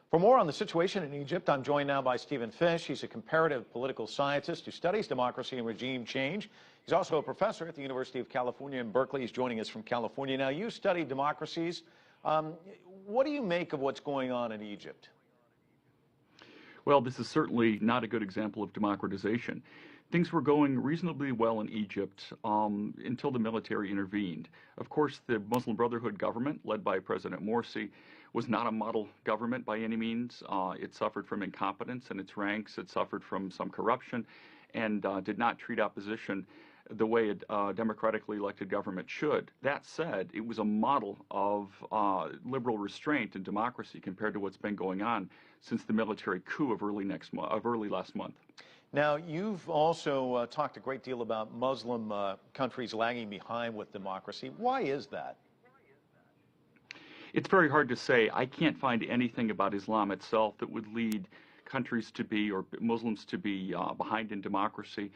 For more on the situation in Egypt, I'm joined now by Stephen Fish. He's a comparative political scientist who studies democracy and regime change. He's also a professor at the University of California in Berkeley. He's joining us from California. Now, you study democracies. What do you make of what's going on in Egypt? Well, this is certainly not a good example of democratization. Things were going reasonably well in Egypt until the military intervened. Of course, the Muslim Brotherhood government, led by President Morsi, was not a model government by any means. It suffered from incompetence in its ranks. It suffered from some corruption and did not treat opposition the way a democratically elected government should. That said, it was a model of liberal restraint and democracy compared to what's been going on since the military coup of early last month. Now, you've also talked a great deal about Muslim countries lagging behind with democracy. Why is that? It's very hard to say. I can't find anything about Islam itself that would lead countries to be, or Muslims to be, behind in democracy.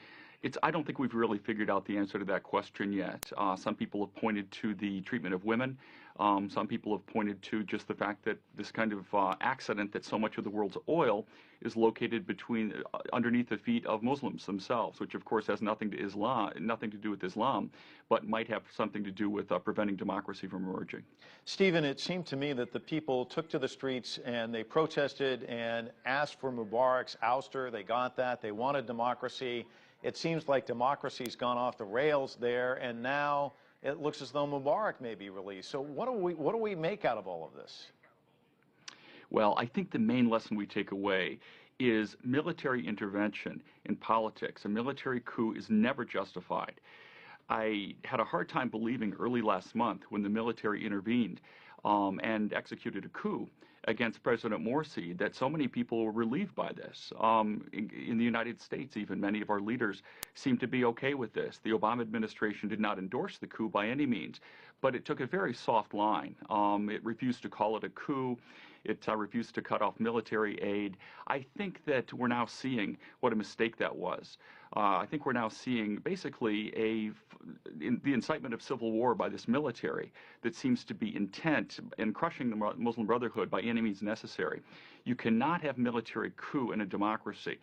I don't think we've really figured out the answer to that question yet. Some people have pointed to the treatment of women. Some people have pointed to just the fact that this kind of accident that so much of the world's oil is located underneath the feet of Muslims themselves, which of course has nothing to do with Islam, but might have something to do with preventing democracy from emerging. Stephen, it seemed to me that the people took to the streets and they protested and asked for Mubarak's ouster. They got that. They wanted democracy. It seems like democracy's gone off the rails there, and now it looks as though Mubarak may be released. So what do we make out of all of this? Well, I think the main lesson we take away is military intervention in politics. A military coup is never justified. I had a hard time believing early last month when the military intervened and executed a coup against President Morsi that so many people were relieved by this. In the United States, even, many of our leaders seem to be okay with this. The Obama administration did not endorse the coup by any means, but it took a very soft line. It refused to call it a coup. It refused to cut off military aid. I think that we're now seeing what a mistake that was. I think we're now seeing basically the incitement of civil war by this military that seems to be intent in crushing the Muslim Brotherhood by any means necessary. You cannot have military coup in a democracy.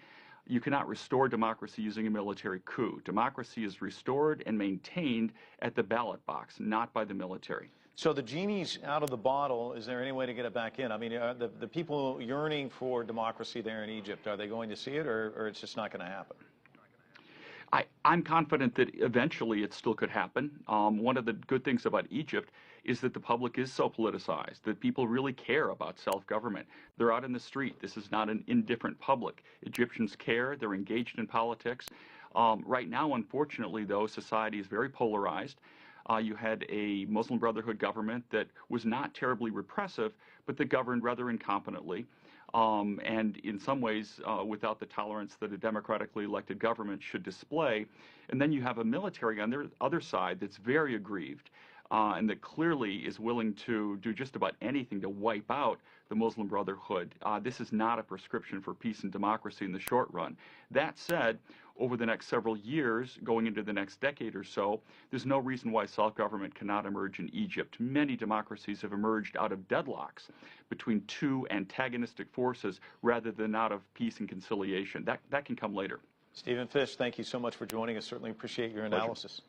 You cannot restore democracy using a military coup. Democracy is restored and maintained at the ballot box, not by the military. So the genie's out of the bottle. Is there any way to get it back in? I mean, the people yearning for democracy there in Egypt, are they going to see it, or it's just not going to happen? I'm confident that eventually it still could happen. One of the good things about Egypt is that the public is so politicized, that people really care about self-government. They're out in the street. This is not an indifferent public. Egyptians care. They're engaged in politics. Right now, unfortunately, though, society is very polarized. You had a Muslim Brotherhood government that was not terribly repressive, but that governed rather incompetently. And in some ways without the tolerance that a democratically elected government should display. And then you have a military on the other side that's very aggrieved and that clearly is willing to do just about anything to wipe out the Muslim Brotherhood. This is not a prescription for peace and democracy in the short run. That said, over the next several years, going into the next decade or so, there's no reason why self-government cannot emerge in Egypt. Many democracies have emerged out of deadlocks between two antagonistic forces rather than out of peace and conciliation. That can come later. Stephen Fish, thank you so much for joining us. Certainly appreciate your analysis.